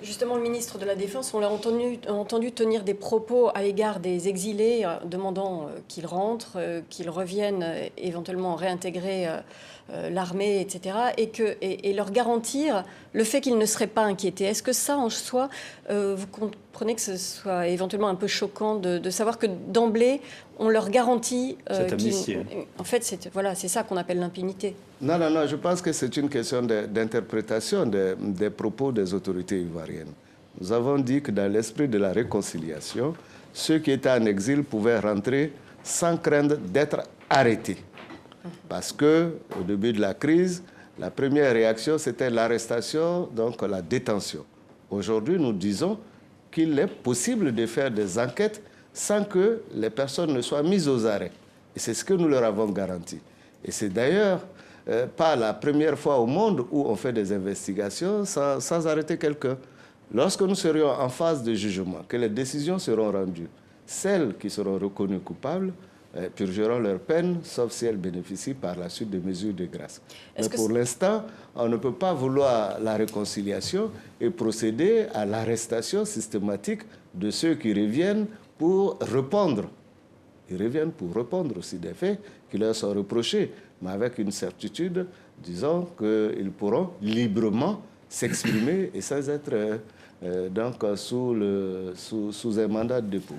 Justement, le ministre de la Défense, on l'a entendu tenir des propos à l'égard des exilés, demandant qu'ils rentrent, qu'ils reviennent éventuellement réintégrer l'armée, etc. Et leur garantir le fait qu'ils ne seraient pas inquiétés. Est-ce que ça, en soi, vous comprenez que ce soit éventuellement un peu choquant de savoir que d'emblée, on leur garantit en fait, c'est ça qu'on appelle l'impunité. Non, non, non, je pense que c'est une question d'interprétation des propos des autorités ivoiriennes. Nous avons dit que dans l'esprit de la réconciliation, ceux qui étaient en exil pouvaient rentrer sans craindre d'être arrêtés. Parce qu'au début de la crise, la première réaction, c'était l'arrestation, donc la détention. Aujourd'hui, nous disons qu'il est possible de faire des enquêtes sans que les personnes ne soient mises aux arrêts. Et c'est ce que nous leur avons garanti. Et c'est d'ailleurs pas la première fois au monde où on fait des investigations sans arrêter quelqu'un. Lorsque nous serions en phase de jugement, que les décisions seront rendues, celles qui seront reconnues coupables purgeront leur peine, sauf si elles bénéficient par la suite de mesures de grâce. Mais pour l'instant, on ne peut pas vouloir la réconciliation et procéder à l'arrestation systématique de ceux qui reviennent pour répondre. Ils reviennent pour répondre aussi des faits qui leur sont reprochés, mais avec une certitude, disons qu'ils pourront librement s'exprimer et sans être donc sous un mandat de dépôt.